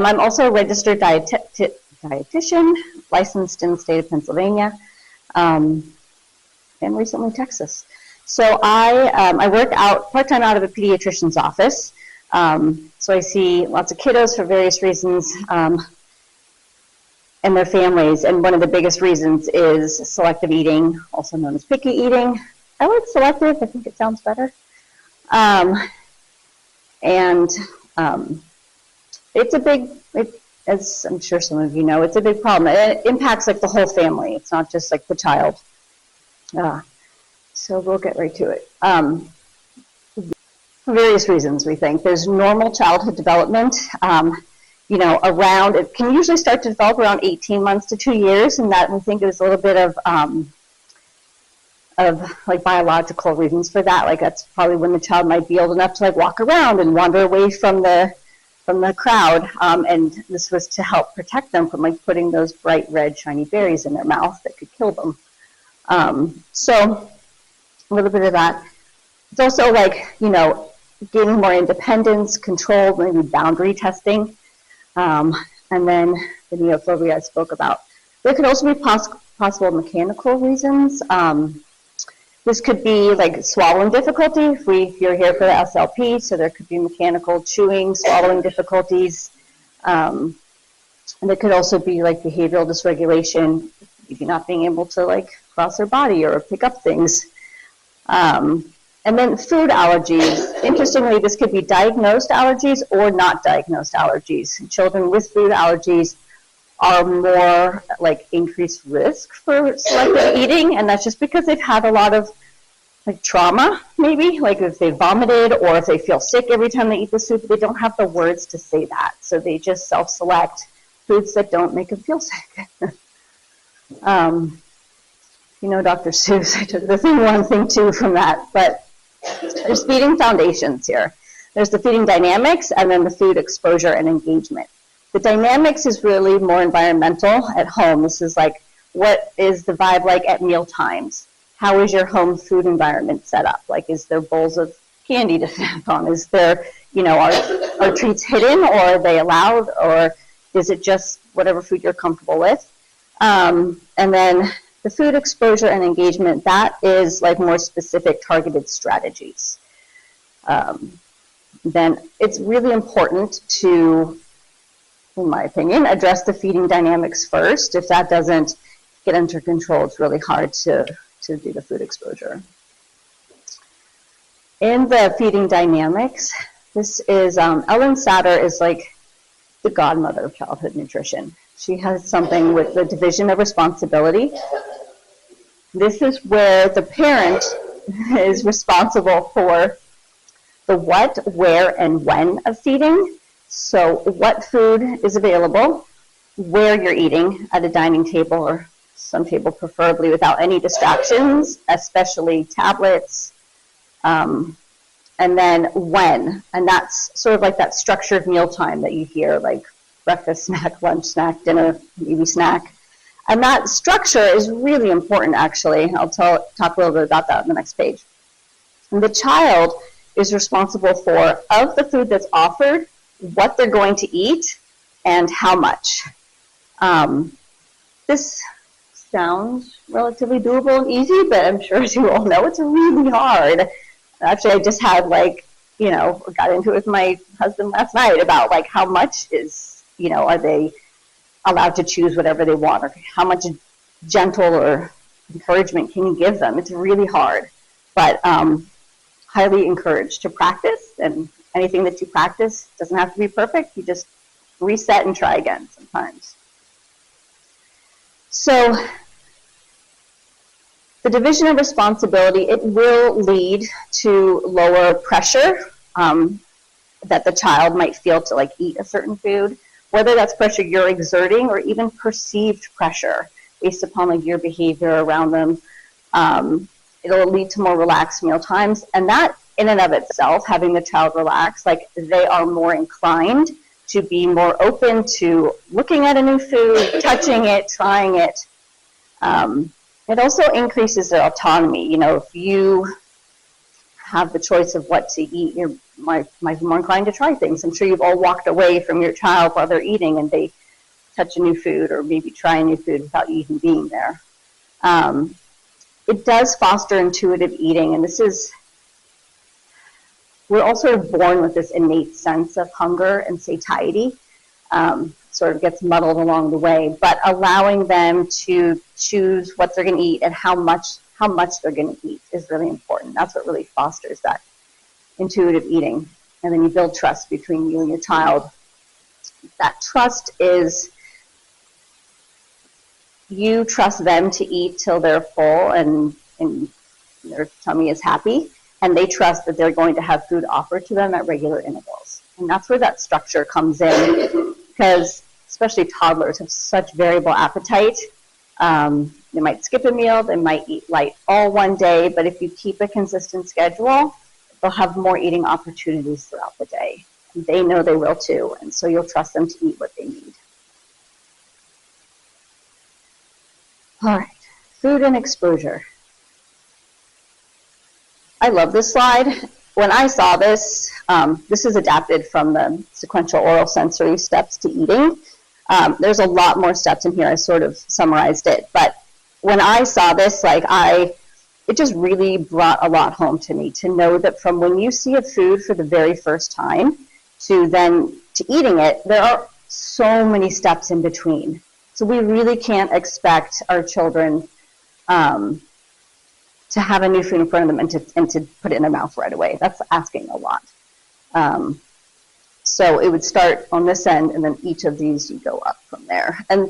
I'm also a registered dietitian, licensed in the state of Pennsylvania, and recently Texas. So I work out part-time out of a pediatrician's office. So I see lots of kiddos for various reasons, and their families, and one of the biggest reasons is selective eating, also known as picky eating. I like selective, I think it sounds better. It's a big, as I'm sure some of you know, it's a big problem. It impacts like the whole family. It's not just like the child. So we'll get right to it. For various reasons, we think. There's normal childhood development. Around, it can usually start to develop around 18 months to 2 years, and that we think is a little bit of like biological reasons for that. Like that's probably when the child might be old enough to like walk around and wander away from the crowd, and this was to help protect them from like putting those bright red shiny berries in their mouth that could kill them. So a little bit of that. It's also like, gaining more independence, control, maybe boundary testing. And then the neophobia I spoke about. There could also be possible mechanical reasons. This could be like swallowing difficulty. If you're here for the SLP, so there could be mechanical chewing, swallowing difficulties. And there could also be like behavioral dysregulation, maybe not being able to like cross their body or pick up things. And then food allergies. Interestingly, this could be diagnosed allergies or not diagnosed allergies. Children with food allergies are more like increased risk for selective eating, and that's just because they've had a lot of like trauma, maybe, like if they vomited or if they feel sick every time they eat the soup, they don't have the words to say that. So they just self-select foods that don't make them feel sick. Dr. Seuss, I took the thing one, thing two from that, but there's feeding foundations here. There's the feeding dynamics and then the food exposure and engagement. The dynamics is really more environmental at home. This is like, what is the vibe like at meal times? How is your home food environment set up? Like, is there bowls of candy to snack on? Is there, are treats hidden, or are they allowed, or is it just whatever food you're comfortable with? And then the food exposure and engagement, that is like more specific targeted strategies. Then it's really important to, in my opinion, address the feeding dynamics first. If that doesn't get under control, it's really hard to do the food exposure. In the feeding dynamics, this is, Ellen Satter is like the godmother of childhood nutrition. She has something with the division of responsibility. This is where the parent is responsible for the what, where, and when of feeding. So what food is available, where you're eating at a dining table or some table preferably without any distractions, especially tablets, and then when. And that's sort of like that structured mealtime that you hear, like breakfast snack, lunch snack, dinner, maybe snack. And that structure is really important, actually. I'll talk a little bit about that on the next page. And the child is responsible for, of the food that's offered, what they're going to eat and how much. This sounds relatively doable and easy, but I'm sure as you all know, it's really hard. Actually, I just had got into it with my husband last night about like how much is, are they allowed to choose whatever they want, or how much gentle or encouragement can you give them? It's really hard, but highly encouraged to practice, and anything that you practice doesn't have to be perfect. You just reset and try again sometimes. So the division of responsibility, it will lead to lower pressure that the child might feel to like eat a certain food, whether that's pressure you're exerting or even perceived pressure based upon like your behavior around them. It'll lead to more relaxed meal times, and that in and of itself, having the child relax, like they are more inclined to be more open to looking at a new food, touching it, trying it. It also increases their autonomy. If you have the choice of what to eat, you might be more inclined to try things. I'm sure you've all walked away from your child while they're eating and they touch a new food or maybe try a new food without you even being there. It does foster intuitive eating, and we're all sort of born with this innate sense of hunger and satiety. Sort of gets muddled along the way, but allowing them to choose what they're going to eat and how much they're going to eat is really important. That's what really fosters that intuitive eating. And then you build trust between you and your child. That trust is you trust them to eat till they're full and their tummy is happy, and they trust that they're going to have food offered to them at regular intervals. And that's where that structure comes in, because especially toddlers have such variable appetite. They might skip a meal, they might eat light all one day, but if you keep a consistent schedule, they'll have more eating opportunities throughout the day. And they know they will too, and so you'll trust them to eat what they need. All right, food and exposure. I love this slide. When I saw this, this is adapted from the sequential oral sensory steps to eating. There's a lot more steps in here. I sort of summarized it, but when I saw this, it just really brought a lot home to me, to know that from when you see a food for the very first time to eating it, there are so many steps in between. So we really can't expect our children to have a new food in front of them and to put it in their mouth right away. That's asking a lot. So it would start on this end, and then each of these you go up from there. And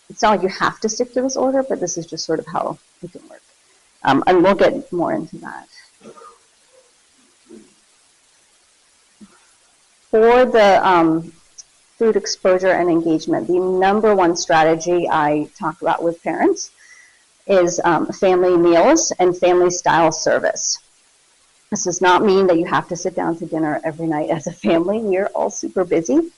it's not like you have to stick to this order, but this is just sort of how it can work. And we'll get more into that. For the food exposure and engagement, the number one strategy I talk about with parents is family meals and family style service. This does not mean that you have to sit down to dinner every night as a family. We're all super busy.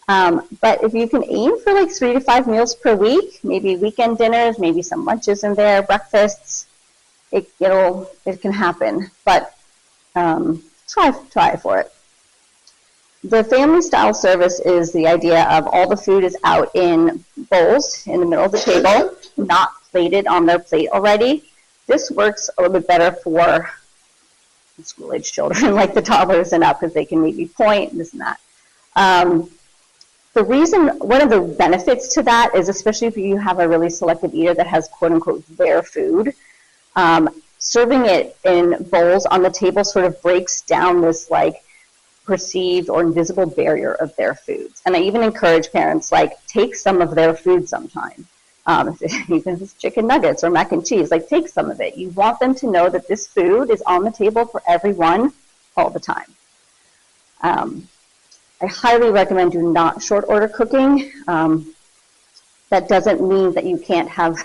But if you can aim for 3 to 5 meals per week, maybe weekend dinners, maybe some lunches in there, breakfasts, it can happen. But try for it. The family style service is the idea of all the food is out in bowls in the middle of the table, not plated on their plate already. This works a little bit better for school-age children, like the toddlers and up, because they can maybe point and this and that. One of the benefits to that is, especially if you have a really selective eater that has quote-unquote their food, serving it in bowls on the table sort of breaks down this perceived or invisible barrier of their foods. And I even encourage parents, take some of their food sometime. Even if it's chicken nuggets or mac and cheese, take some of it. You want them to know that this food is on the table for everyone all the time. I highly recommend do not short order cooking. That doesn't mean that you can't have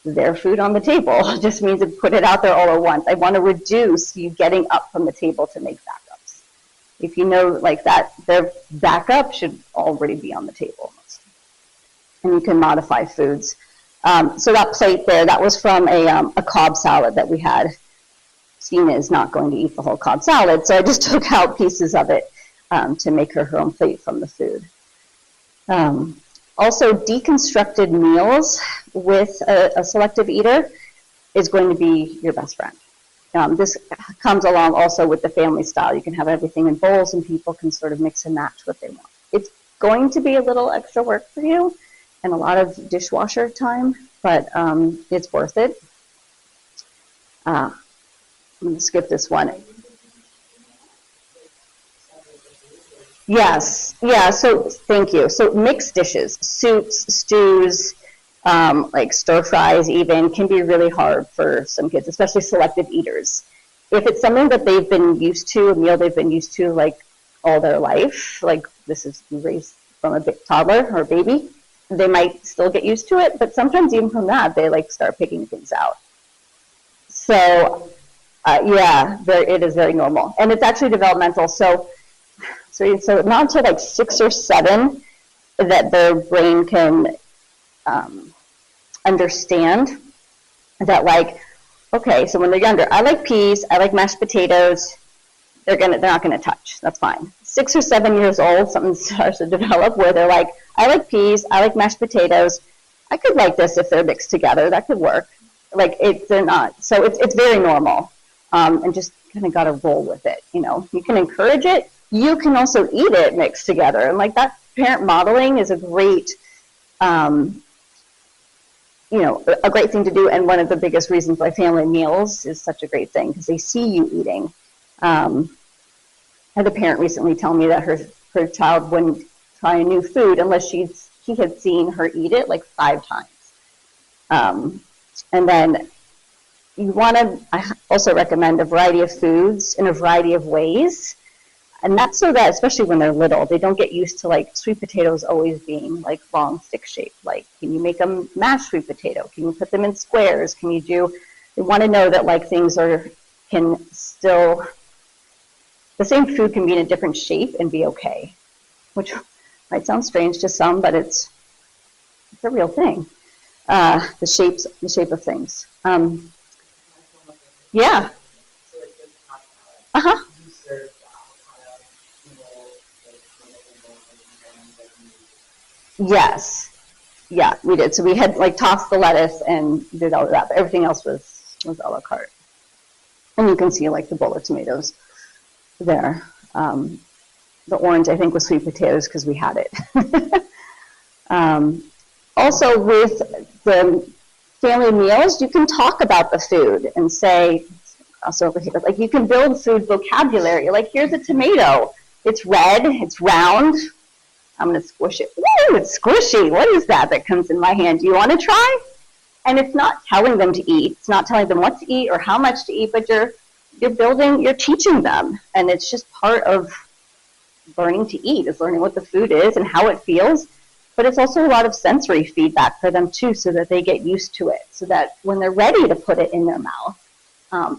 their food on the table. It just means to put it out there all at once. I want to reduce you getting up from the table to make backups. If you know that, their backup should already be on the table. And you can modify foods. So that plate there, that was from a Cobb salad that we had. Sina is not going to eat the whole Cobb salad, so I just took out pieces of it to make her own plate from the food. Also, deconstructed meals with a selective eater is going to be your best friend. This comes along also with the family style. You can have everything in bowls and people can sort of mix and match what they want. It's going to be a little extra work for you and a lot of dishwasher time, but it's worth it. I'm going to skip this one. Yes, yeah, so thank you. So mixed dishes, soups, stews, stir fries even, can be really hard for some kids, especially selective eaters. If it's something that they've been used to, a meal they've been used to all their life, this is raised from a toddler or a baby, they might still get used to it, but sometimes even from that, they start picking things out. So it is very normal. And it's actually developmental. So not until 6 or 7 that their brain can understand that Okay, so when they're younger, I like peas, I like mashed potatoes. They're not gonna touch. That's fine. 6 or 7 years old, something starts to develop where they're like, I like peas, I like mashed potatoes. I could like this if they're mixed together. That could work. Like they're not. So it's very normal, and just kind of got to roll with it. You know, you can encourage it. You can also eat it mixed together, and like that parent modeling is a great. You know, a great thing to do, and one of the biggest reasons why family meals is such a great thing, because they see you eating. I had a parent recently tell me that her child wouldn't try a new food unless she had seen her eat it like 5 times. And then you want to, I also recommend a variety of foods in a variety of ways. And that's so that, especially when they're little, they don't get used to like sweet potatoes always being like long stick shaped. Like, can you make them mashed sweet potato? Can you put them in squares? Can you do, they want to know that like things can still, the same food can be in a different shape and be okay, which might sound strange to some, but it's a real thing. The shape of things. Yeah. Uh-huh. Yes. Yeah, we did. So we had like tossed the lettuce and did all of that, but everything else was a la carte. And you can see like the bowl of tomatoes there. The orange, I think, was sweet potatoes because we had it. Also, with the family meals, you can talk about the food and say, also over here, like you can build food vocabulary. Like, here's a tomato. It's red, it's round. I'm going to squish it. Woo, it's squishy. What is that comes in my hand? Do you want to try? And it's not telling them to eat. It's not telling them what to eat or how much to eat, but you're teaching them. And it's just part of learning to eat, is learning what the food is and how it feels. But it's also a lot of sensory feedback for them too, so that they get used to it, so that when they're ready to put it in their mouth,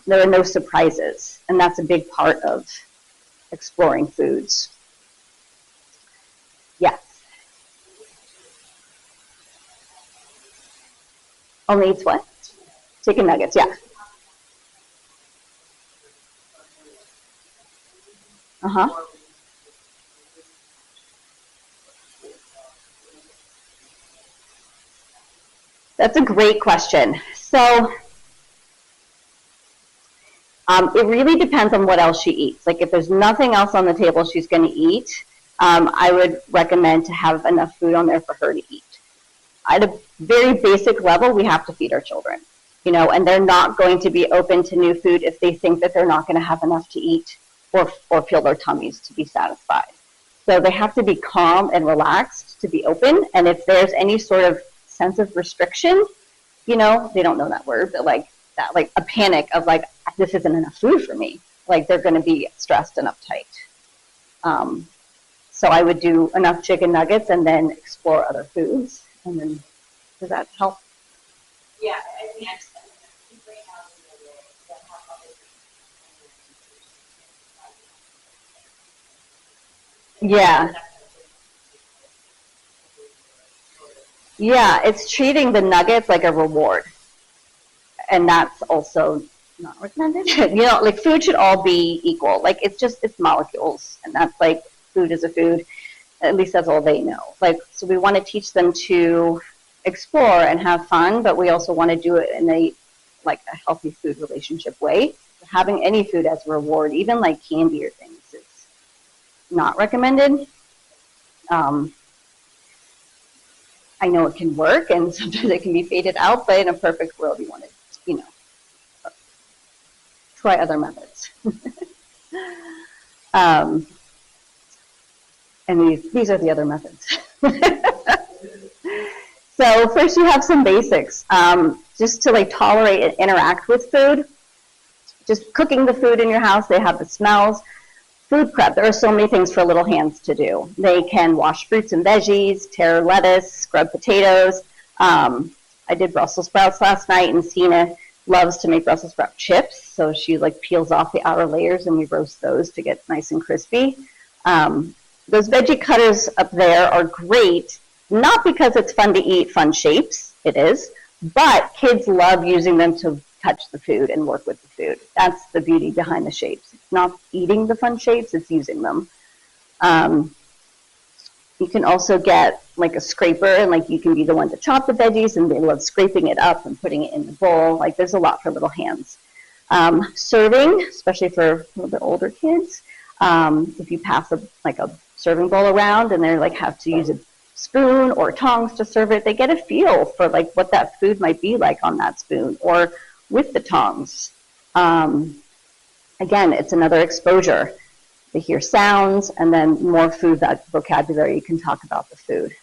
there are no surprises. And that's a big part of exploring foods. Yes. Only eats what? Chicken nuggets, yeah. Uh-huh. That's a great question. So it really depends on what else she eats. Like if there's nothing else on the table she's going to eat, I would recommend to have enough food on there for her to eat. At a very basic level, we have to feed our children, you know, and they're not going to be open to new food if they think that they're not going to have enough to eat or feel their tummies to be satisfied. So they have to be calm and relaxed to be open. And if there's any sort of sense of restriction, you know, they don't know that word, but like that, like a panic of like, this isn't enough food for me. Like they're going to be stressed and uptight. So I would do enough chicken nuggets and then explore other foods. And then, does that help? Yeah, I think yeah. Yeah, it's treating the nuggets like a reward. And that's also not recommended. You know, like food should all be equal. Like it's molecules. And that's like food is a food. At least that's all they know. Like, so we want to teach them to explore and have fun, but we also want to do it in a healthy food relationship way. Having any food as a reward, even like candy or things, is not recommended. I know it can work, and sometimes it can be faded out, but in a perfect world, you want to, you know, try other methods. And these are the other methods. So first you have some basics, just to like tolerate and interact with food. Just cooking the food in your house, they have the smells. Food prep, there are so many things for little hands to do. They can wash fruits and veggies, tear lettuce, scrub potatoes. I did Brussels sprouts last night, and Sina loves to make Brussels sprout chips. So she like peels off the outer layers and we roast those to get nice and crispy. Those veggie cutters up there are great, not because it's fun to eat fun shapes, it is, but kids love using them to touch the food and work with the food. That's the beauty behind the shapes. It's not eating the fun shapes, it's using them. You can also get like a scraper, and like you can be the one to chop the veggies, and they love scraping it up and putting it in the bowl. Like there's a lot for little hands. Serving, especially for a little bit older kids, if you pass a serving bowl around and they like have to use a spoon or tongs to serve it, they get a feel for like what that food might be like on that spoon or with the tongs. Again, it's another exposure. They hear sounds, and then more food, that vocabulary, you can talk about the food.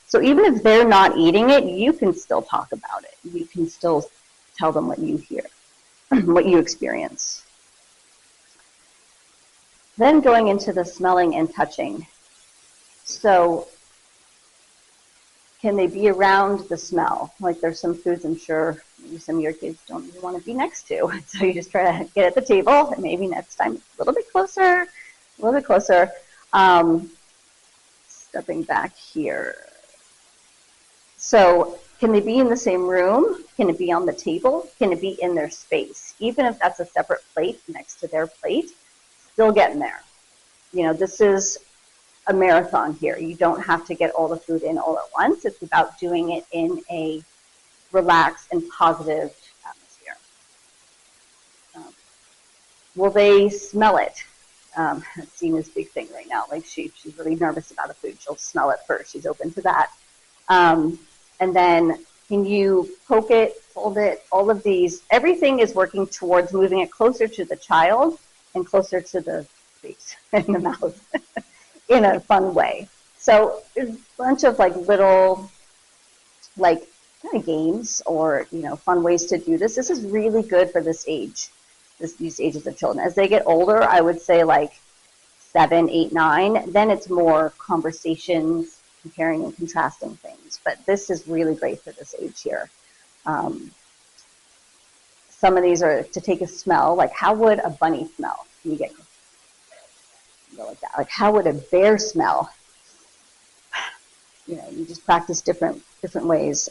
So even if they're not eating it, you can still talk about it. You can still tell them what you hear, what you experience. Then going into the smelling and touching. So can they be around the smell? Like there's some foods I'm sure maybe some of your kids don't even want to be next to. So you just try to get at the table, and maybe next time a little bit closer, a little bit closer. Stepping back here. So can they be in the same room? Can it be on the table? Can it be in their space? Even if that's a separate plate next to their plate, still getting there. You know, this is a marathon here. You don't have to get all the food in all at once. It's about doing it in a relaxed and positive atmosphere. Will they smell it? Sina's big thing right now. Like she's really nervous about a food. She'll smell it first. She's open to that. And then can you poke it, fold it, all of these, everything is working towards moving it closer to the child and closer to the face and the mouth in a fun way. So there's a bunch of like little like kind of games or, you know, fun ways to do this. This is really good for this age, these ages of children. As they get older, I would say like 7, 8, 9, then it's more conversations, comparing and contrasting things. But this is really great for this age here. Some of these are to take a smell, like how would a bunny smell? Can you get like that? Like how would a bear smell? You know, you just practice different ways.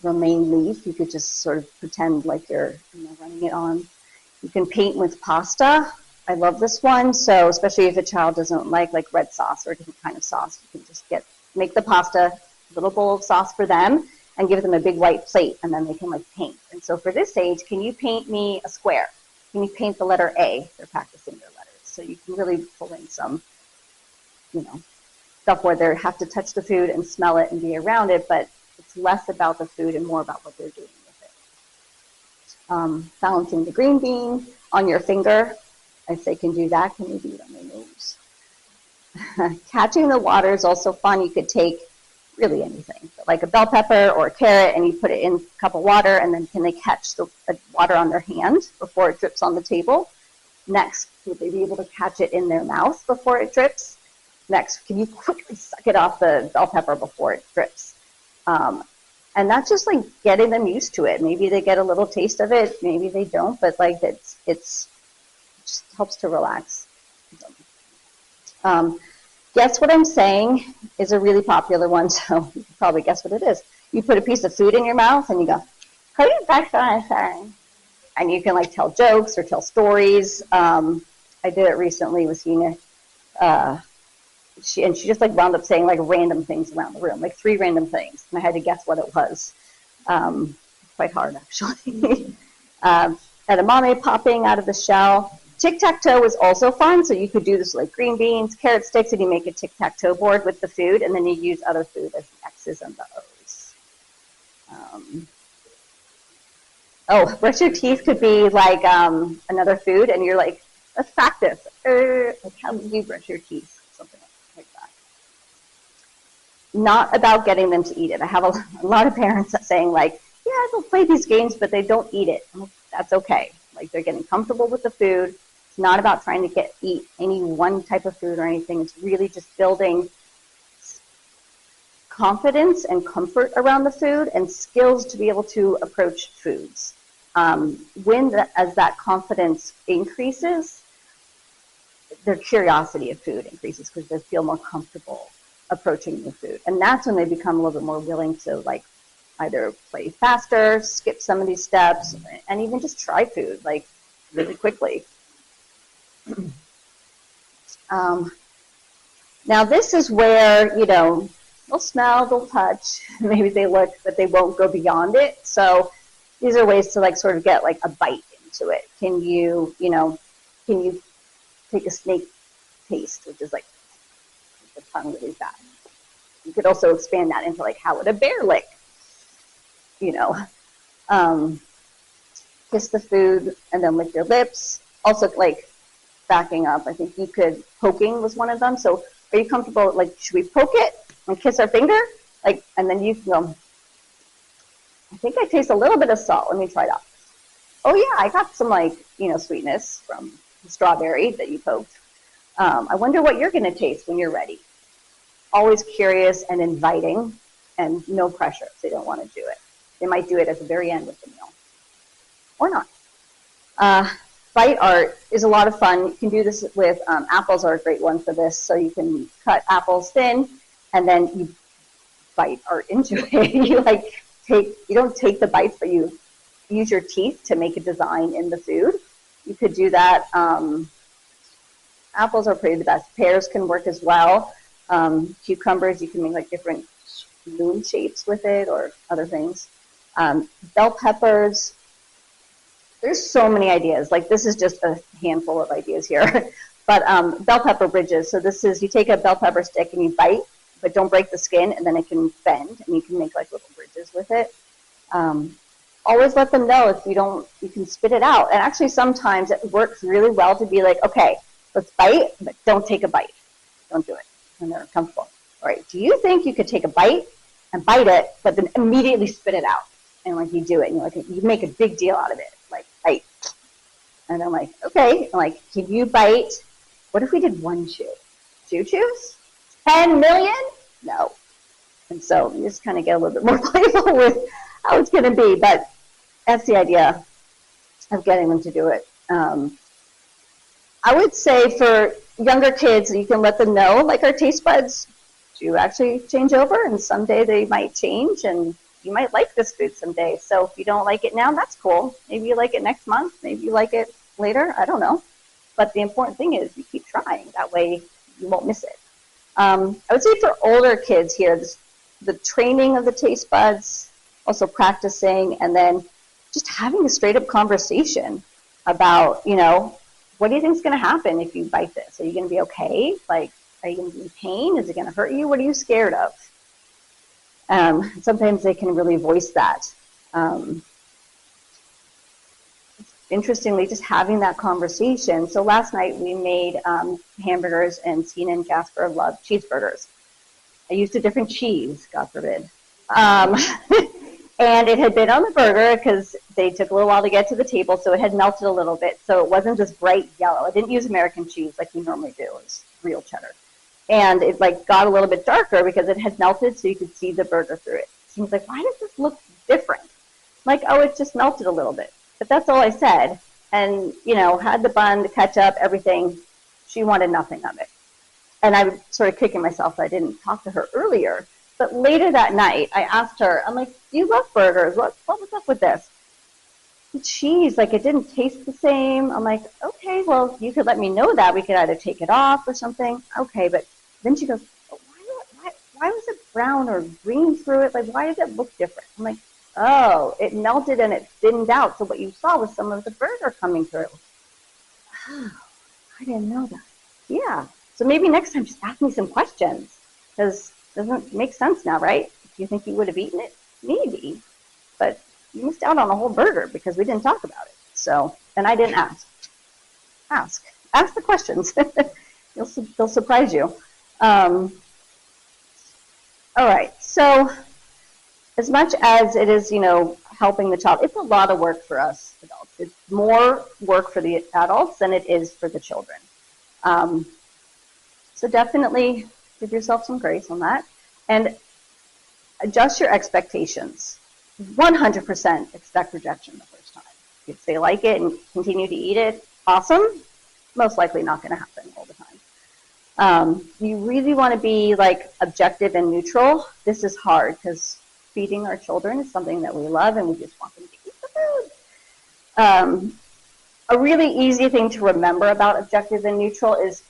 Romaine leaf, you could just sort of pretend like you're running it on. You can paint with pasta. I love this one. So especially if a child doesn't like red sauce or a different kind of sauce, you can just make the pasta, a little bowl of sauce for them, and give them a big white plate, and then they can like paint. And so for this age, can you paint me a square? Can you paint the letter A? They're practicing their letters. So you can really pull in some, you know, stuff where they have to touch the food and smell it and be around it, but it's less about the food and more about what they're doing with it. Balancing the green bean on your finger. I say can do that. Can you do it on your nose? Catching the water is also fun. You could take really anything, like a bell pepper or a carrot, and you put it in a cup of water, and then can they catch the water on their hand before it drips on the table? Next, would they be able to catch it in their mouth before it drips? Next, can you quickly suck it off the bell pepper before it drips? And that's just like getting them used to it. Maybe they get a little taste of it, maybe they don't, but like it just helps to relax. Guess what I'm saying is a really popular one, so you can probably guess what it is. You put a piece of food in your mouth and you go, "Hey, that's what I'm saying." And you can like tell jokes or tell stories. I did it recently with Sina. She just like wound up saying like random things around the room, like 3 random things, and I had to guess what it was. Quite hard actually. Edamame popping out of the shell. Tic-tac-toe is also fun, so you could do this like green beans, carrot sticks, and you make a tic-tac-toe board with the food, and then you use other food as the X's and the O's. Brush your teeth could be like another food, and you're like, let's practice. Like how do you brush your teeth? Something like that. Not about getting them to eat it. I have a lot of parents saying like, yeah, they'll play these games, but they don't eat it. That's okay. Like they're getting comfortable with the food. It's not about trying to eat any one type of food or anything. It's really just building confidence and comfort around the food and skills to be able to approach foods. As that confidence increases, their curiosity of food increases because they feel more comfortable approaching the food. And that's when they become a little bit more willing to like either play faster, skip some of these steps, and even just try food like really quickly. Now this is where, you know, they'll smell, they'll touch, maybe they look, but they won't go beyond it. So these are ways to like sort of get like a bite into it. Can you take a snake taste, which is like the tongue really fast. You could also expand that into like, how would a bear lick? You know, kiss the food and then lick your lips. Also, like backing up, I think you could, poking was one of them. So are you comfortable, like, should we poke it and kiss our finger? Like, and then you can go, I think I taste a little bit of salt. Let me try that. Oh yeah, I got some like, you know, sweetness from the strawberry that you poked. I wonder what you're gonna taste when you're ready. Always curious and inviting, and no pressure if they don't want to do it. They might do it at the very end of the meal, or not. Bite art is a lot of fun. You can do this with apples are a great one for this. So you can cut apples thin, and then you bite art into it. You don't take the bites, but you use your teeth to make a design in the food. You could do that. Apples are pretty the best. Pears can work as well. Cucumbers, you can make like different moon shapes with it or other things. Bell peppers, there's so many ideas. Like this is just a handful of ideas here. But bell pepper bridges, so this is, you take a bell pepper stick and you bite, but don't break the skin, and then it can bend, and you can make like little bridges with it. Always let them know if you don't, you can spit it out. And actually sometimes it works really well to be like, okay, let's bite, but don't take a bite. Don't do it when they're uncomfortable. All right, do you think you could take a bite and bite it, but then immediately spit it out? And like you do it, and you're like, you make a big deal out of it, like bite. And I'm like, okay, I'm like, can you bite? What if we did one chew? 2 chews? 10 million? No. And so you just kind of get a little bit more playful with how it's going to be, but that's the idea of getting them to do it. I would say for younger kids, you can let them know, like our taste buds do actually change over, and someday they might change, and you might like this food someday. So if you don't like it now, that's cool. Maybe you like it next month. Maybe you like it later. I don't know. But the important thing is you keep trying. That way you won't miss it. I would say for older kids here, the training of the taste buds, also practicing, and then just having a straight up conversation about, you know, what do you think is going to happen if you bite this? Are you going to be okay? Like, are you going to be in pain? Is it going to hurt you? What are you scared of? Sometimes they can really voice that. Interestingly, just having that conversation. So last night we made hamburgers, and Tina and Jasper love cheeseburgers. I used a different cheese, God forbid. And it had been on the burger because they took a little while to get to the table, so it had melted a little bit. So it wasn't just bright yellow. I didn't use American cheese like we normally do. It was real cheddar. And it like got a little bit darker because it had melted, so you could see the burger through it. She was like, why does this look different? I'm like, oh, it just melted a little bit. But that's all I said. And, you know, had the bun, the ketchup, everything. She wanted nothing of it. And I was sort of kicking myself that I didn't talk to her earlier. But later that night, I asked her, I'm like, do you love burgers? What was up with this? The cheese, like it didn't taste the same. I'm like, okay, well, you could let me know that. We could either take it off or something. Okay, but then she goes, why was it brown or green through it? Like, why does it look different? I'm like, oh, it melted and it thinned out. So what you saw was some of the burger coming through. Oh, I didn't know that. Yeah. So maybe next time just ask me some questions, because it doesn't make sense now, right? Do you think you would have eaten it? Maybe. But you missed out on a whole burger because we didn't talk about it. So, and I didn't ask. Ask the questions. They'll surprise you. All right. So as much as it is, you know, helping the child, it's a lot of work for us adults. It's more work for the adults than it is for the children. So definitely give yourself some grace on that and adjust your expectations. 100% expect rejection the first time. If they like it and continue to eat it, awesome. Most likely not going to happen all the time. You really want to be like objective and neutral. This is hard because feeding our children is something that we love and we just want them to eat the food. A really easy thing to remember about objective and neutral is,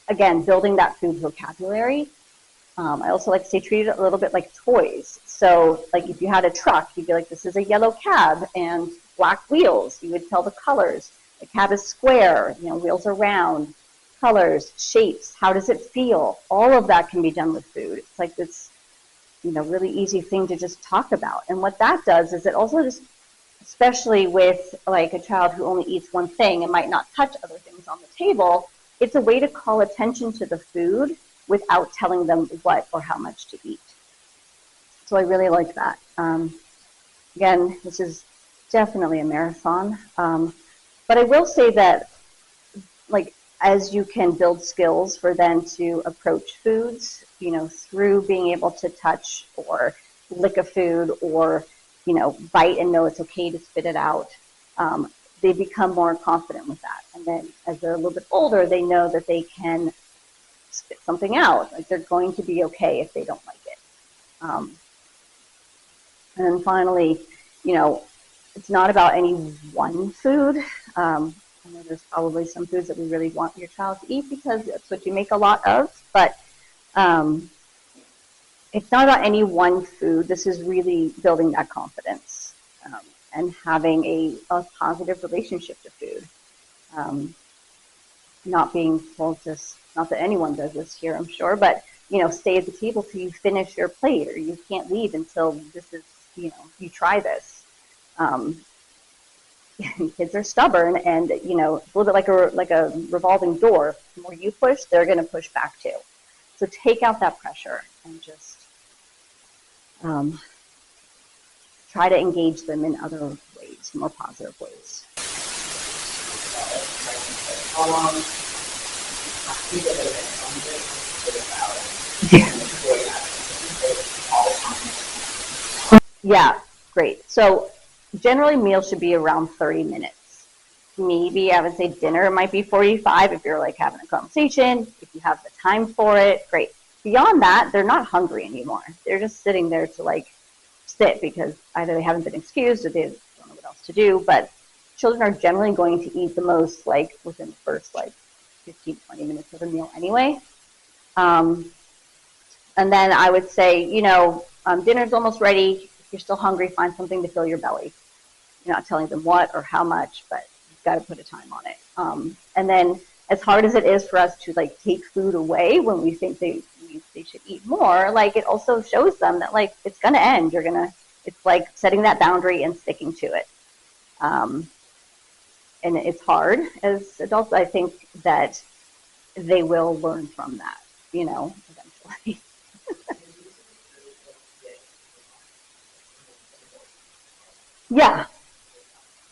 again, building that food vocabulary. I also like to say treat it a little bit like toys. So like if you had a truck, you'd be like, this is a yellow cab and black wheels. You would tell the colors. The cab is square, wheels are round, colors, shapes, how does it feel? All of that can be done with food. It's like this, really easy thing to just talk about. And what that does is it also just, especially with like a child who only eats one thing and might not touch other things on the table, it's a way to call attention to the food without telling them what or how much to eat. So I really like that. Again, this is definitely a marathon. But I will say that, like, as you can build skills for them to approach foods, through being able to touch or lick a food or, bite and know it's okay to spit it out, they become more confident with that. And then as they're a little bit older, they know that they can spit something out. Like they're going to be okay if they don't like it. And then finally, it's not about any one food. I know there's probably some foods that we really want your child to eat because that's what you make a lot of, but it's not about any one food. This is really building that confidence and having a positive relationship to food. Not being, just not that anyone does this here, I'm sure, but, stay at the table till you finish your plate, or you can't leave until this is, you try this. Kids are stubborn, and, it's a little bit like a revolving door. The more you push, they're going to push back too. So take out that pressure and just try to engage them in other ways, more positive ways. How long? Yeah, great. So generally meals should be around 30 minutes. Maybe I would say dinner might be 45 if you're like having a conversation. If you have the time for it, great. Beyond that, they're not hungry anymore. They're just sitting there to like sit because either they haven't been excused or they don't know what else to do. But children are generally going to eat the most like within the first like 15, 20 minutes of a meal anyway. And then I would say, dinner's almost ready. If you're still hungry, find something to fill your belly. You're not telling them what or how much, but you've got to put a time on it. And then as hard as it is for us to like take food away when we think they should eat more, like it also shows them that like it's going to end. It's like setting that boundary and sticking to it. And it's hard as adults. I think that they will learn from that, eventually. Yeah.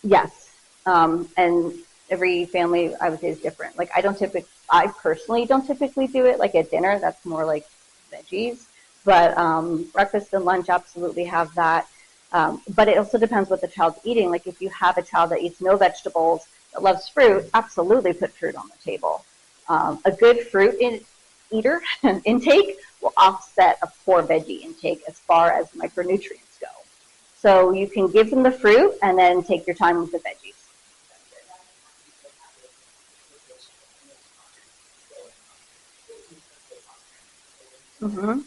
Yes. And every family, I would say, is different. Like I personally don't typically do it like at dinner. That's more like veggies. But breakfast and lunch absolutely have that. But it also depends what the child's eating. Like if you have a child that eats no vegetables, that loves fruit, absolutely put fruit on the table. A good fruit eater intake will offset a poor veggie intake as far as micronutrients go. So you can give them the fruit and then take your time with the veggies. Mm-hmm.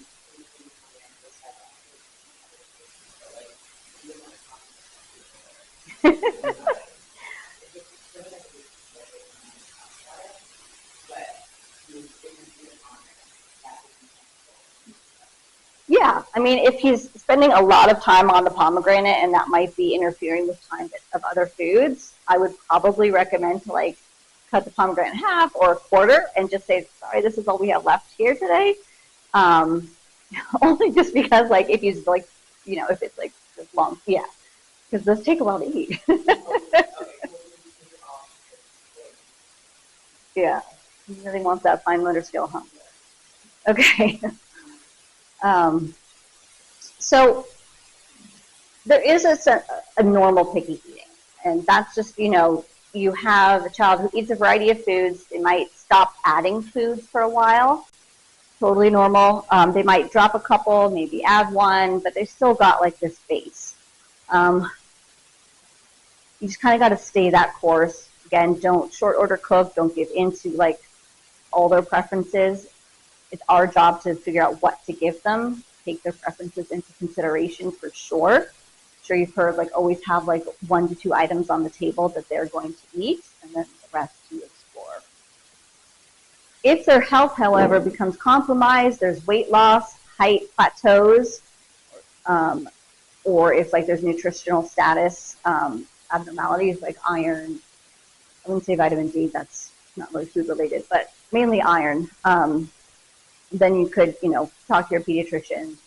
Yeah, I mean, if he's spending a lot of time on the pomegranate and that might be interfering with time of other foods, I would probably recommend to like cut the pomegranate in half or a quarter and just say, sorry, this is all we have left here today. Only just because like if he's like, if it's like this long, yeah, because those take a while to eat. Yeah, he really wants that fine motor skill, huh? Okay. So there is a normal picky eating, and that's just, you have a child who eats a variety of foods. They might stop adding foods for a while. totally normal. They might drop a couple, maybe add one, but they still got like this base. You just kind of got to stay that course. Again, don't short order cook, don't give into like all their preferences. It's our job to figure out what to give them, take their preferences into consideration for sure. I'm sure you've heard like always have like 1 to 2 items on the table that they're going to eat, and then the rest to explore. If their health, however, becomes compromised, there's weight loss, height plateaus, or if like there's nutritional status abnormalities like iron, I wouldn't say vitamin D, that's not really food related, but mainly iron, then you could, talk to your pediatrician,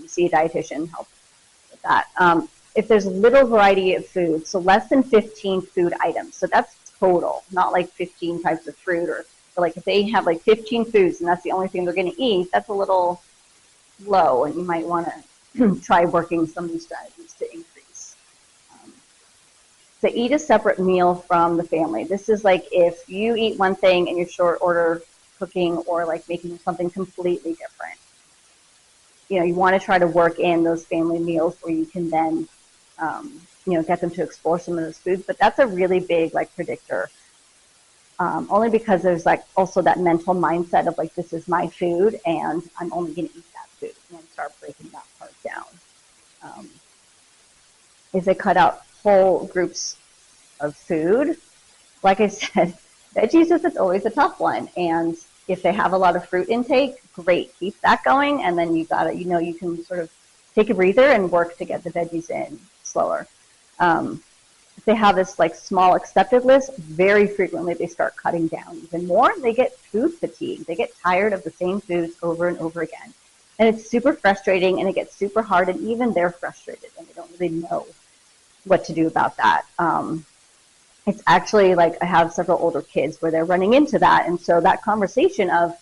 see a dietitian, help with that. If there's little variety of food, so less than 15 food items, so that's total, not like 15 types of fruit, or like if they have like 15 foods and that's the only thing they're going to eat, that's a little low, and you might want to try working some of these strategies to increase. So eat a separate meal from the family. This is like if you eat one thing and you're short order cooking or like making something completely different. You want to try to work in those family meals where you can then, get them to explore some of those foods. But that's a really big like predictor, only because there's like also that mental mindset of like, this is my food and I'm only going to eat that food, and then start breaking that part down. If they cut out whole groups of food, like I said, veggies is always a tough one. And if they have a lot of fruit intake, great, keep that going. And then you can sort of take a breather and work to get the veggies in slower. If they have this like small accepted list, very frequently they start cutting down even more. They get food fatigue. They get tired of the same foods over and over again. And it's super frustrating, and it gets super hard, and even they're frustrated and they don't really know what to do about that. It's actually like I have several older kids where they're running into that, and so that conversation of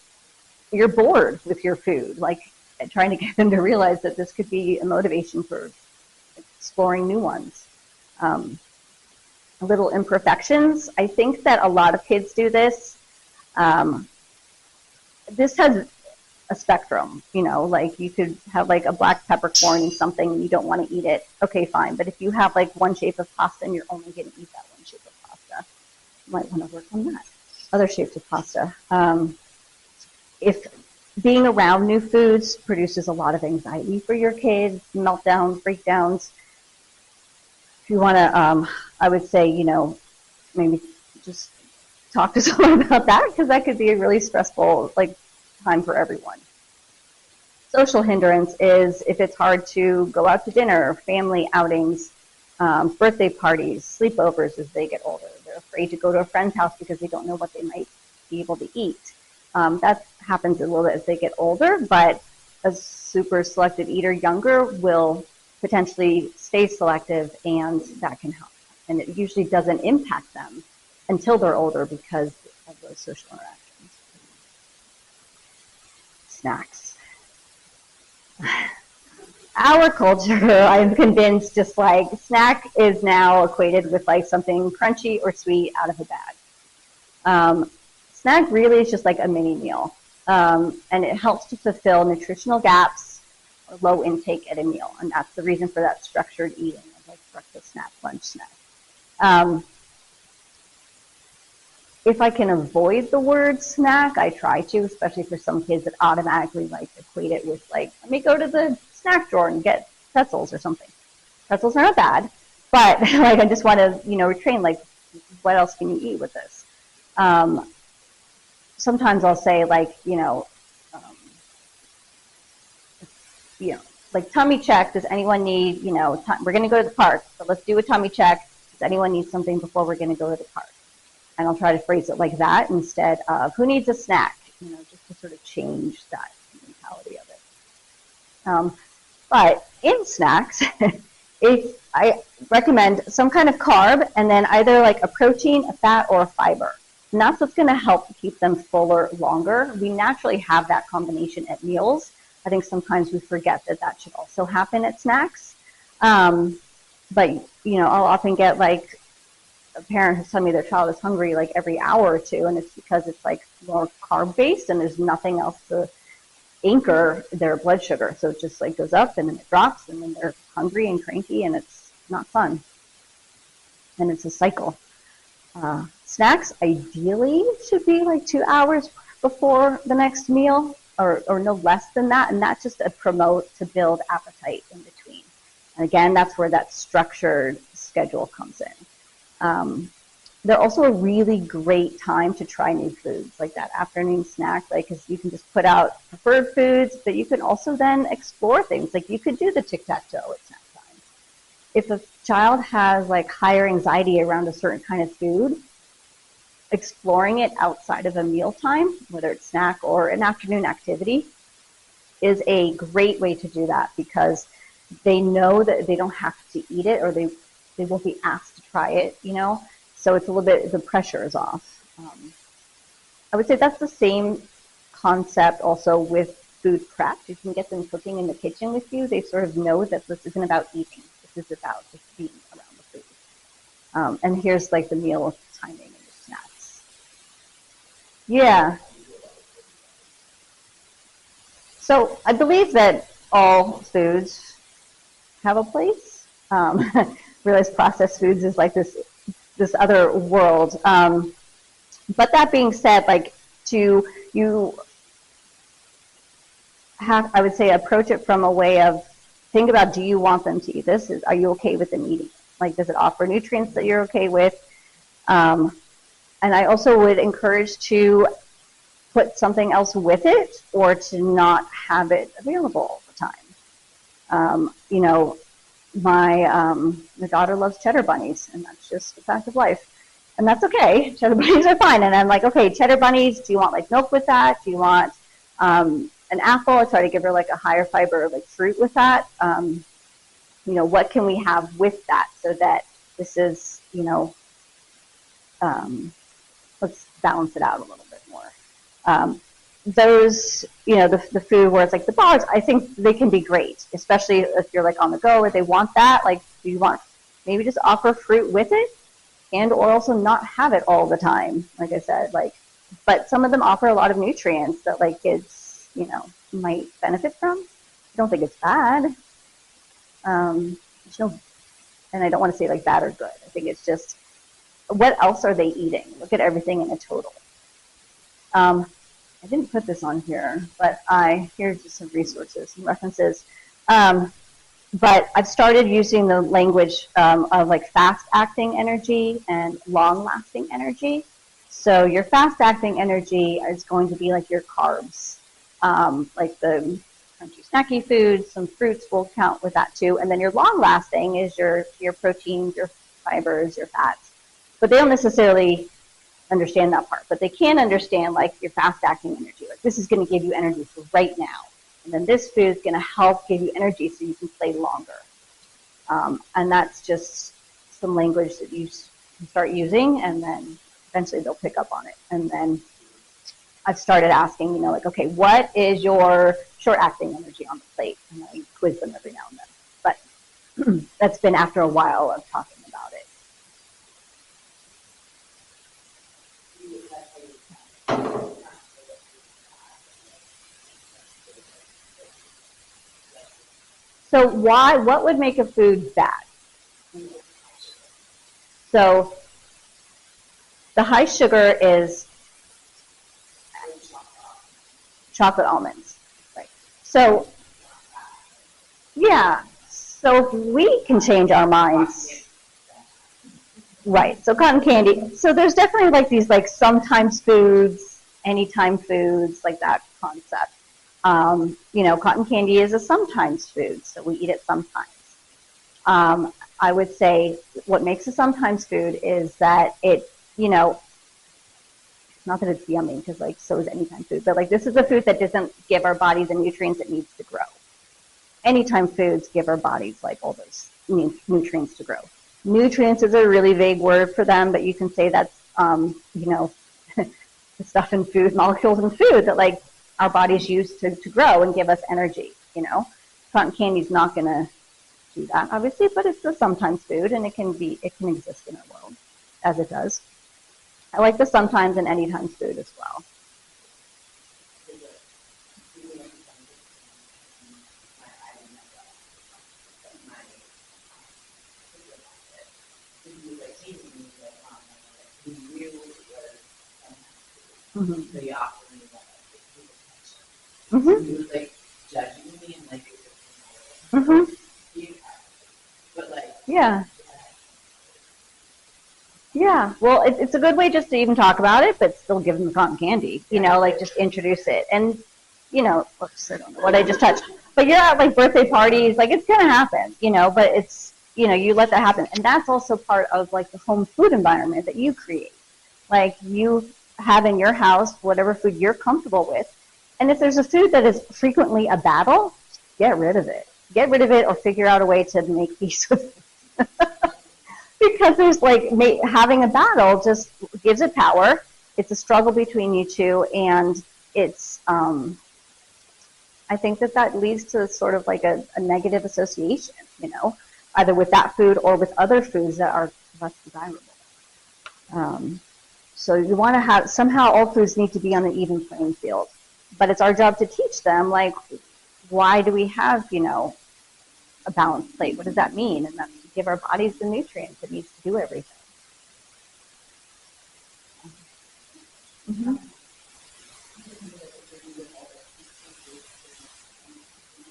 you're bored with your food, like trying to get them to realize that this could be a motivation for exploring new ones. Little imperfections. I think that a lot of kids do this. This has a spectrum, like you could have like a black peppercorn in something and you don't want to eat it. Okay, fine. But if you have like one shape of pasta and you're only going to eat that one shape of pasta, you might want to work on that. Other shapes of pasta. If being around new foods produces a lot of anxiety for your kids, meltdowns, breakdowns, if you want to, I would say, maybe just talk to someone about that, because that could be a really stressful time for everyone. Social hindrance is if it's hard to go out to dinner, family outings, birthday parties, sleepovers as they get older. They're afraid to go to a friend's house because they don't know what they might be able to eat. That happens a little bit as they get older, but a super selective eater younger will potentially stay selective, and that can help. And it usually doesn't impact them until they're older because of those social interactions. Snacks. Our culture, I'm convinced, just like snack is now equated with like something crunchy or sweet out of a bag. Snack really is just like a mini meal, and it helps to fulfill nutritional gaps or low intake at a meal, and that's the reason for that structured eating of like breakfast snack, lunch snack. If I can avoid the word snack, I try to, especially for some kids that automatically equate it with let me go to the snack drawer and get pretzels or something. Pretzels are not bad, but I just want to retrain what else can you eat with this? Sometimes I'll say tummy check. Does anyone need we're going to go to the park, so let's do a tummy check. Does anyone need something before we're going to go to the park? And I'll try to phrase it like that instead of who needs a snack, just to sort of change that mentality of it. But in snacks, I recommend some kind of carb and then either a protein, a fat, or a fiber. And that's what's going to help keep them fuller longer. We naturally have that combination at meals. I think sometimes we forget that should also happen at snacks. But, I'll often get a parent who's telling me their child is hungry every hour or two, and it's because it's more carb based and there's nothing else to anchor their blood sugar. So it just like goes up and then it drops, and then they're hungry and cranky, and it's not fun. And it's a cycle. Snacks ideally should be like 2 hours before the next meal, or no less than that, and that's just to promote, to build appetite in between. And again, that's where that structured schedule comes in. They're also a really great time to try new foods, like that afternoon snack, like, because you can just put out preferred foods, but you can also then explore things. Like you could do the tic-tac-toe at snack time. If a child has like higher anxiety around a certain kind of food, exploring it outside of a mealtime, whether it's snack or an afternoon activity, is a great way to do that, because they know that they don't have to eat it, or they won't be asked to try it, you know? So it's a little bit, the pressure is off. I would say that's the same concept also with food prep. You can get them cooking in the kitchen with you. They sort of know that this isn't about eating. This is about just being around the food. And here's like the meal timing and the snacks. Yeah. So I believe that all foods have a place. Realize processed foods is like this other world. But that being said, like you have, I would say, approach it from a way of, think about, do you want them to eat this? Are you okay with them eating it? Like, does it offer nutrients that you're okay with? And I also would encourage to put something else with it, or to not have it available all the time. You know, my daughter loves cheddar bunnies, and that's just a fact of life. And that's okay. Cheddar bunnies are fine. And I'm like, okay, cheddar bunnies, do you want like milk with that? Do you want an apple? I try to give her like a higher fiber, like fruit with that. You know, what can we have with that, so that this is, you know, let's balance it out a little bit more. Those, you know, the food where it's like the bars, I think they can be great, especially if you're like on the go or they want that. Like, do you want, maybe just offer fruit with it, and or also not have it all the time, like I said. Like, but some of them offer a lot of nutrients that like kids, you know, might benefit from. I don't think it's bad. And I don't want to say like bad or good. I think it's just, what else are they eating? Look at everything in a total. I didn't put this on here, but here's just some resources and references. But I've started using the language of like fast-acting energy and long-lasting energy. So your fast-acting energy is going to be like your carbs, like the crunchy, snacky foods. Some fruits will count with that too. And then your long-lasting is your proteins, your fibers, your fats. But they don't necessarily understand that part. But they can understand like your fast-acting energy. Like, this is going to give you energy for right now. And then this food is going to help give you energy so you can play longer. And that's just some language that you start using, and then eventually they'll pick up on it. And then I've started asking, you know, like, okay, what is your short-acting energy on the plate? And I quiz them every now and then. But that's been after a while of talking about it. So what would make a food bad? So the high sugar is chocolate almonds, right? So yeah, so if we can change our minds, right? So cotton candy. So there's definitely like these like sometimes foods, anytime foods, like that concept. You know, cotton candy is a sometimes food, so we eat it sometimes. I would say what makes a sometimes food is that it, you know, not that it's yummy, because like so is anytime food, but like this is a food that doesn't give our body the nutrients it needs to grow. Anytime foods give our bodies like all those nutrients to grow. Nutrients is a really vague word for them, but you can say that's, you know, the stuff in food, molecules in food that like our bodies use to grow and give us energy, you know. Cotton candy is not going to do that, obviously, but it's a sometimes food, and it can exist in our world, as it does. I like the sometimes and anytime food as well. Mhm. So you offer me that like, Mhm. you was like judging me and like Mhm. you, but like Yeah. Yeah. Well, it's a good way just to even talk about it, but still give them the cotton candy. You know, like just introduce it. And you know, oops, I don't know what I just touched. But you're at like birthday parties, like it's gonna happen. You know, but it's you let that happen, and that's also part of like the home food environment that you create. Like you have in your house whatever food you're comfortable with. And if there's a food that is frequently a battle, get rid of it. Get rid of it or figure out a way to make peace with it. Because there's like having a battle just gives it power. It's a struggle between you two, and it's I think that leads to sort of like a negative association, either with that food or with other foods that are less desirable. Um, so you want to have, somehow all foods need to be on an even playing field. But it's our job to teach them, like, why do we have, a balanced plate? What does that mean? And that's to give our bodies the nutrients it needs to do everything. Mm-hmm.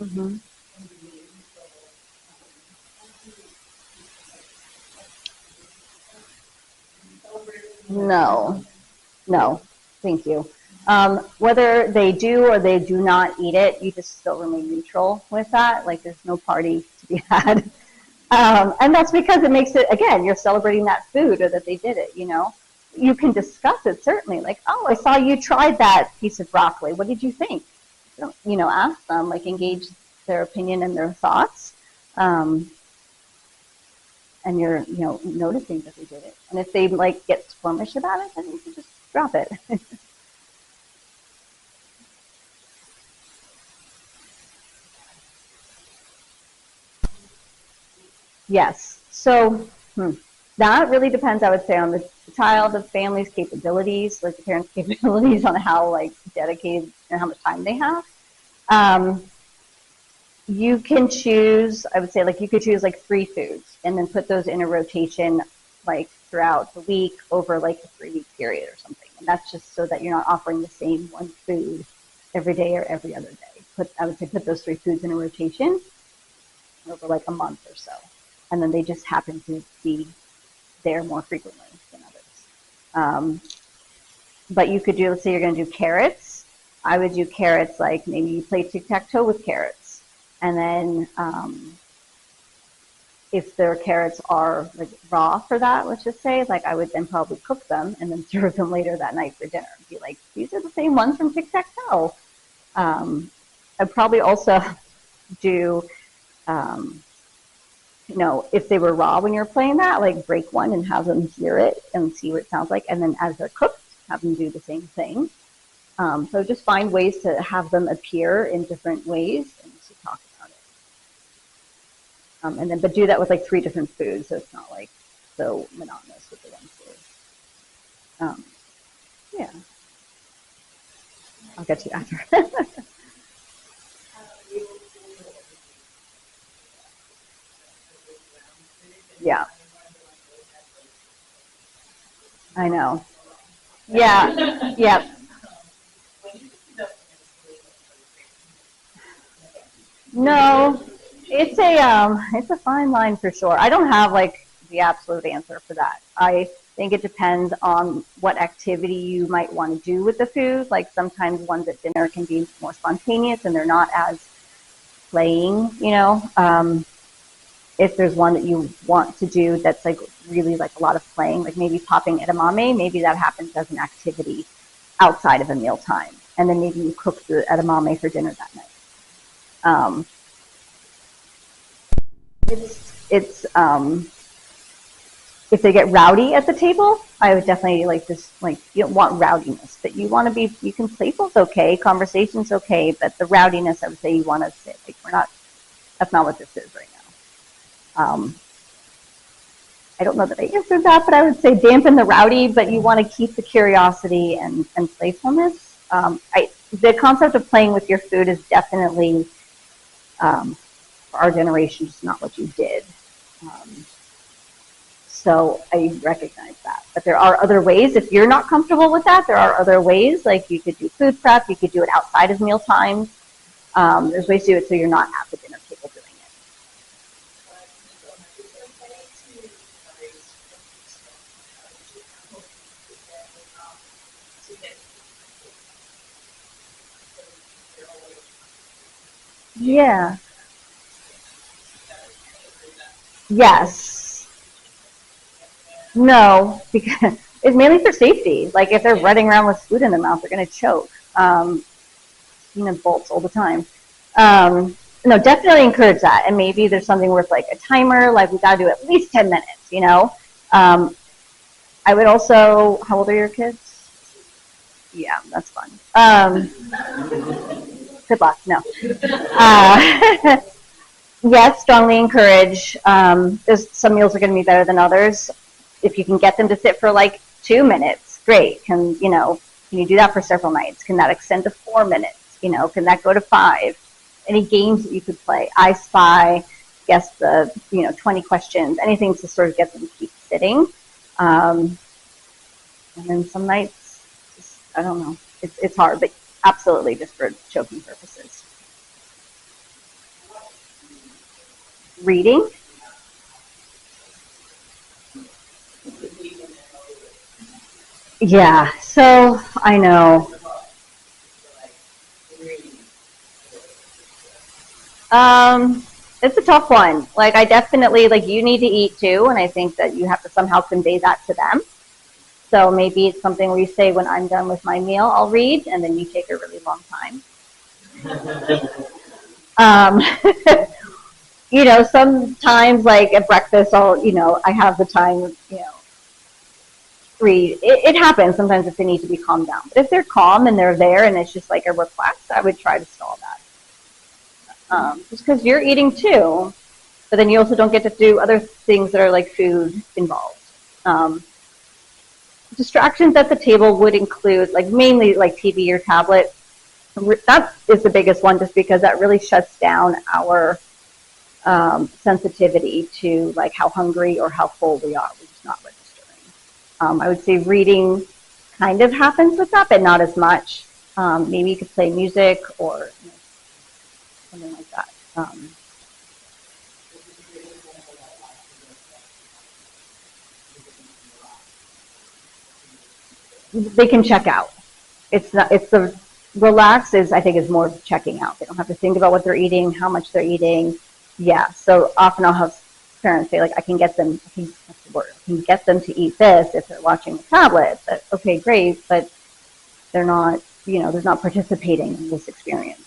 Mm-hmm. No, no, thank you. Whether they do or they do not eat it, you just still remain neutral with that. Like there's no party to be had. And that's because it makes it, again, you're celebrating that food or that they did it. You can discuss it certainly. Like, oh, I saw you tried that piece of broccoli. What did you think? Ask them, like engage their opinion and their thoughts. And you're, noticing that they did it. And if they like get squirmish about it, then you can just drop it. Yes. So that really depends, I would say, on the child, the family's capabilities, like the parents' capabilities on how like dedicated and how much time they have. Um, you can choose, I would say, like you could choose like 3 foods and then put those in a rotation like throughout the week over like a 3-week period or something. And that's just so that you're not offering the same one food every day or every other day. I would say put those 3 foods in a rotation over like a month or so. And then they just happen to be there more frequently than others. But you could do, let's say you're going to do carrots. I would do carrots like maybe you play tic-tac-toe with carrots. And then if their carrots are like raw for that, let's just say, like I would then probably cook them and then serve them later that night for dinner. Be like, these are the same ones from tic-tac-toe. I'd probably also do, if they were raw when you're playing that, like break one and have them hear it and see what it sounds like. And then as they're cooked, have them do the same thing. So just find ways to have them appear in different ways and to talk about it. But do that with like 3 different foods, so it's not like so monotonous with the one food. Yeah, I'll get to you after. Yeah, I know. Yeah, yeah. No, it's a fine line for sure. I don't have like the absolute answer for that. I think it depends on what activity you might want to do with the food. Like sometimes ones at dinner can be more spontaneous and they're not as playing. If there's one that you want to do that's like really like a lot of playing, like maybe popping edamame, maybe that happens as an activity outside of a meal time. And then maybe you cook the edamame for dinner that night. Um, it's if they get rowdy at the table, I would definitely like this. Like you don't want rowdiness, but you want to be. You can playful's okay, conversation's okay, but the rowdiness, I would say, you want to sit. Like we're not. That's not what this is right now. I don't know that I answered that, but I would say dampen the rowdy, but you want to keep the curiosity and playfulness. The concept of playing with your food is definitely for our generation just not what you did. So I recognize that. But there are other ways. If you're not comfortable with that, there are other ways. Like you could do food prep. You could do it outside of meal times. There's ways to do it so you're not at the dinner table doing it. Yeah. Yes. No, because it's mainly for safety. Like if they're running around with food in their mouth, they're going to choke. Bolts all the time. No, definitely encourage that. And maybe there's something worth like a timer, like we got to do at least 10 minutes, I would also, how old are your kids? Yeah, that's fun. Good luck. No. Yes, strongly encourage. There's some meals are going to be better than others. If you can get them to sit for like 2 minutes, great. Can you do that for several nights? Can that extend to 4 minutes? Can that go to 5? Any games that you could play? I Spy, guess the 20 questions, anything to sort of get them to keep sitting. And then some nights, just, I don't know, it's hard, but absolutely just for choking purposes. Reading. Yeah, so I know. It's a tough one. Like I definitely you need to eat too, and I think that you have to somehow convey that to them. So maybe it's something where you say, when I'm done with my meal, I'll read, and then you take a really long time. Sometimes like at breakfast, I have the time, read. It happens sometimes if they need to be calmed down. But if they're calm and they're there and it's just like a request, I would try to stall that. Just because you're eating too, but then you also don't get to do other things that are like food involved. Distractions at the table would include mainly like TV or tablet. That is the biggest one, just because that really shuts down our sensitivity to like how hungry or how full we are. We're just not registering. I would say reading kind of happens with that, but not as much. Maybe you could play music or something like that. They can check out. It's not. It's the relax is, I think, is more checking out. They don't have to think about what they're eating, how much they're eating. Yeah. So often I'll have parents say I can get them. That's the word. I can get them to eat this if they're watching the tablet. But okay, great, but they're not. They're not participating in this experience.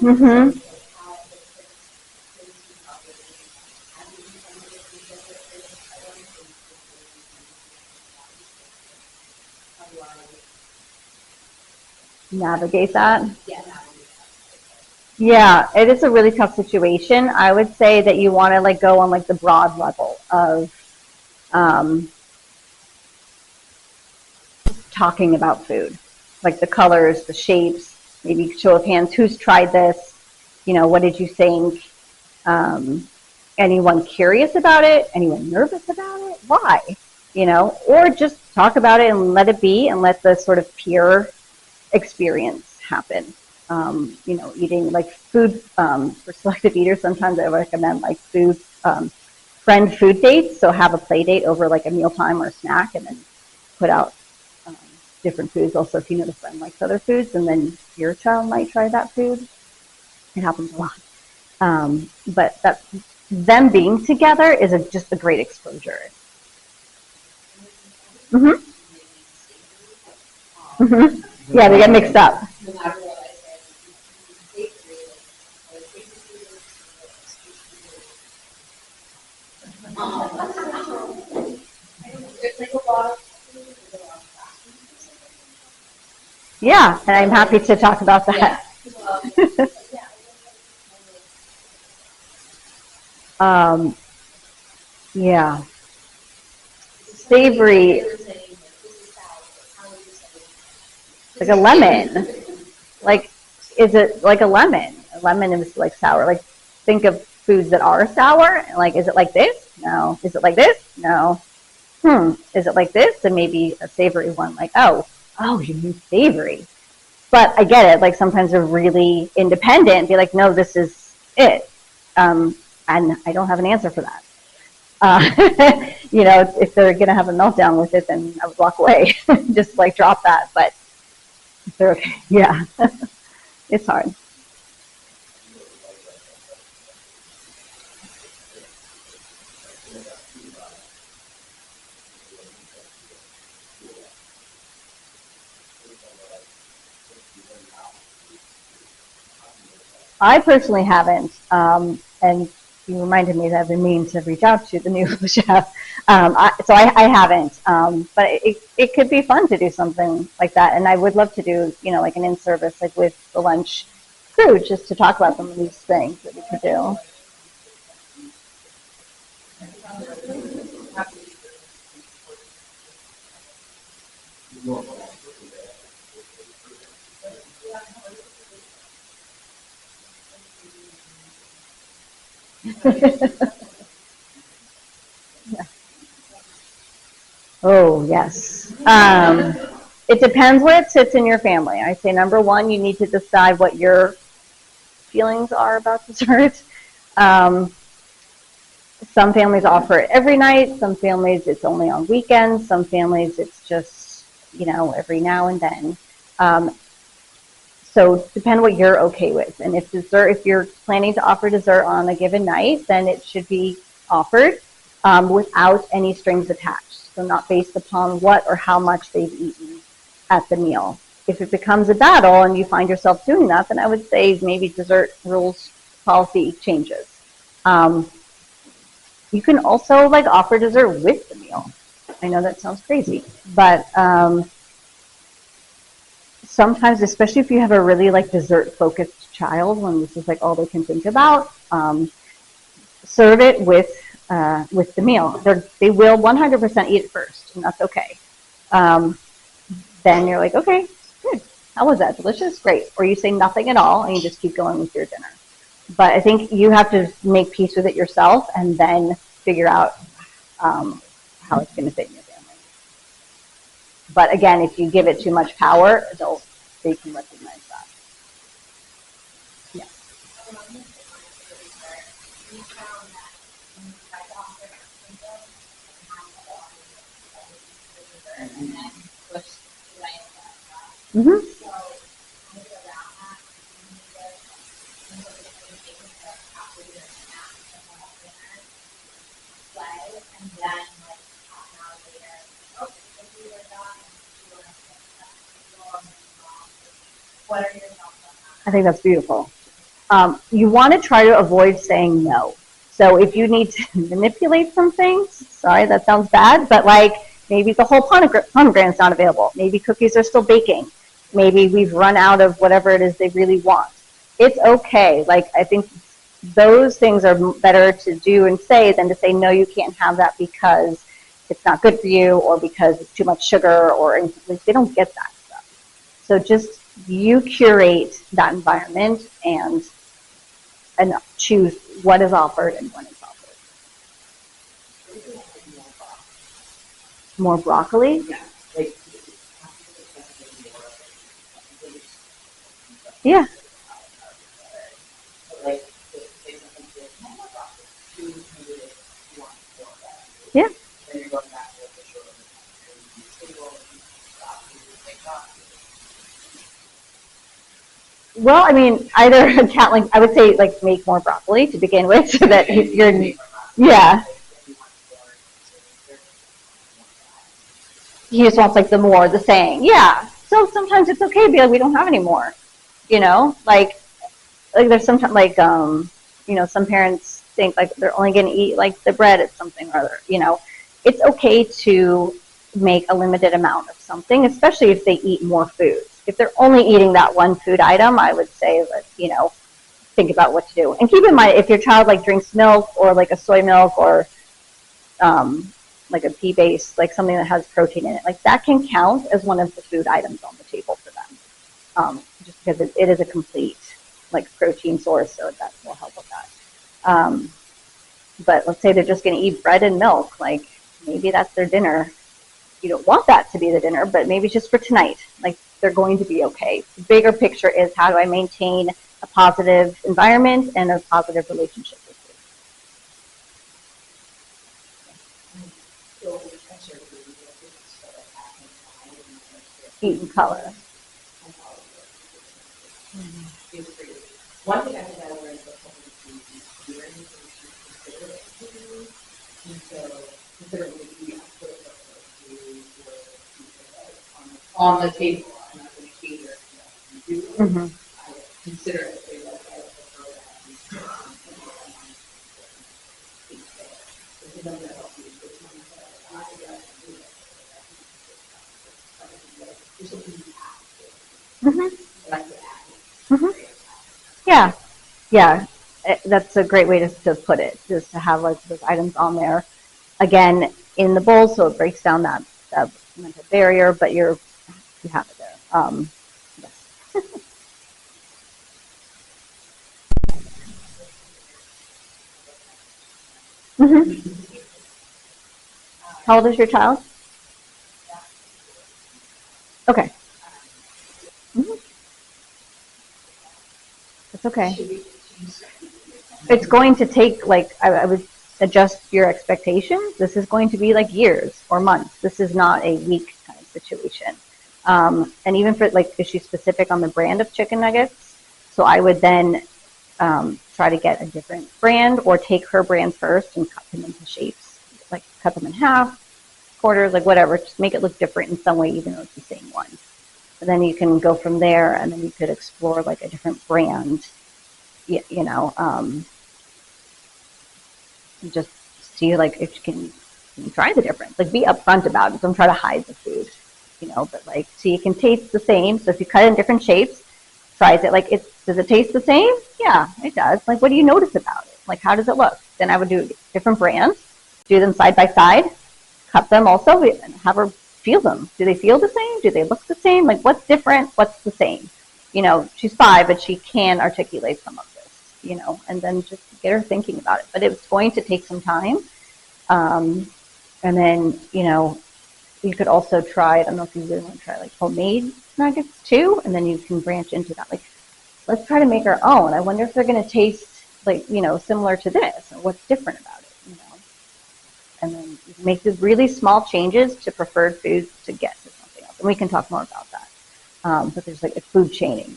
Mm-hmm. Navigate that. Yeah, it is a really tough situation. I would say that you want to go on the broad level of um, talking about food, like the colors, the shapes, maybe show of hands, who's tried this, what did you think? Anyone curious about it? Anyone nervous about it? Why? Or just talk about it and let it be and let the sort of peer experience happen. Eating food for selective eaters. Sometimes I recommend food, friend food dates. So have a play date over a mealtime or a snack, and then put out different foods. Also, if the friend likes other foods, and then your child might try that food. It happens a lot. But that them being together is just a great exposure. Mm-hmm. Mm-hmm. Yeah, they get mixed up. Yeah, and I'm happy to talk about that. Yeah. Savory. like a lemon. Like, is it like a lemon? A lemon is like sour. Like, think of foods that are sour. Like, is it like this? No. Is it like this? No. Is it like this? Then maybe a savory one. Like, oh, you need savory. But I get it. Like, sometimes they're really independent and be like, no, this is it. And I don't have an answer for that. If they're going to have a meltdown with it, then I would walk away. Just like drop that. But if they're okay, yeah, it's hard. I personally haven't, and you reminded me that I've been meaning to reach out to the new chef. So I haven't, but it could be fun to do something like that. And I would love to do, like an in-service, like with the lunch crew, just to talk about some of these things that we could do. Yeah. Oh, yes. It depends where it sits in your family. I say number one, you need to decide what your feelings are about dessert. Some families offer it every night. Some families it's only on weekends. Some families it's just, every now and then. So depend what you're okay with. And if you're planning to offer dessert on a given night, then it should be offered without any strings attached. So not based upon what or how much they've eaten at the meal. If it becomes a battle and you find yourself doing that, then I would say maybe dessert rules policy changes. You can also offer dessert with the meal. I know that sounds crazy, but sometimes, especially if you have a really dessert-focused child, when this is all they can think about, serve it with the meal. They will 100% eat it first, and that's okay. Then you're like, okay, good. How was that? Delicious? Great. Or you say nothing at all, and you just keep going with your dinner. But I think you have to make peace with it yourself, and then figure out how it's going to fit in your family. But again, if you give it too much power, they can recognize that. Yeah. Mm-hmm. I think that's beautiful. You want to try to avoid saying no. So if you need to manipulate some things, sorry, that sounds bad, but maybe the whole pomegranate's not available. Maybe cookies are still baking. Maybe we've run out of whatever it is they really want. It's okay. I think those things are better to do and say than to say, no, you can't have that because it's not good for you or because it's too much sugar or anything. They don't get that stuff. So just you curate that environment and choose what is offered and when it's offered. More broccoli? Yeah. Yeah. Well, I mean, either I would say make more broccoli to begin with, so that you're, yeah. He just wants the more, the saying, yeah. So sometimes it's okay to be we don't have any more, there's sometimes some parents think they're only going to eat the bread at something or other, It's okay to make a limited amount of something, especially if they eat more foods. If they're only eating that one food item, I would say think about what to do. And keep in mind, if your child drinks milk or a soy milk or a pea base, something that has protein in it, that can count as one of the food items on the table for them. just because it is a complete like protein source, so that will help with that. But let's say they're just going to eat bread and milk, like maybe that's their dinner. You don't want that to be the dinner, but maybe just for tonight, like they're going to be okay. The bigger picture is, how do I maintain a positive environment and a positive relationship with So I sure agree with you. It's sort of happening now, and food? Eat and color. and all of it. It's crazy. One thing I think I learned about public is hearing and consider activities. And so consider what we put it on the table. I'm not going to cater to do it. Mm-hmm. I consider it a like I prefer that. It's another help you. It's one that I do it. There's something you have to do. Mm-hmm. Like to add. Mm-hmm. Yeah, yeah, that's a great way to put it, just to have like those items on there again in the bowl, so it breaks down that mental barrier, but you have it there. Yes. Mm-hmm. How old is your child? Okay. Mm-hmm. It's okay. It's going to take, like, I would adjust your expectations. This is going to be like years or months. This is not a week kind of situation. And even for, like, is she specific on the brand of chicken nuggets? So I would then try to get a different brand, or take her brand first and cut them into shapes, like cut them in half, quarters, like whatever. Just make it look different in some way, even though it's the same one. And then you can go from there, and then you could explore like a different brand, you know, just see like if you can try the difference. Like, be upfront about it. Don't try to hide the food, you know. But like, so you can taste the same. So if you cut it in different shapes, tries it. Like, does it taste the same? Yeah, it does. Like, what do you notice about it? Like, how does it look? Then I would do different brands, do them side by side, cut them also, and have her feel them. Do they feel the same? Do they look the same? Like, what's different? What's the same? You know, she's 5, but she can articulate some of this, you know, and then just get her thinking about it. But it's going to take some time. And then, you know, you could also try, I don't know if you really want to try like homemade nuggets too, and then you can branch into that. Like, let's try to make our own. I wonder if they're going to taste like, you know, similar to this, or what's different about it, you know. And then you can make the really small changes to preferred foods to get to something else. And we can talk more about that. But there's like a food chaining.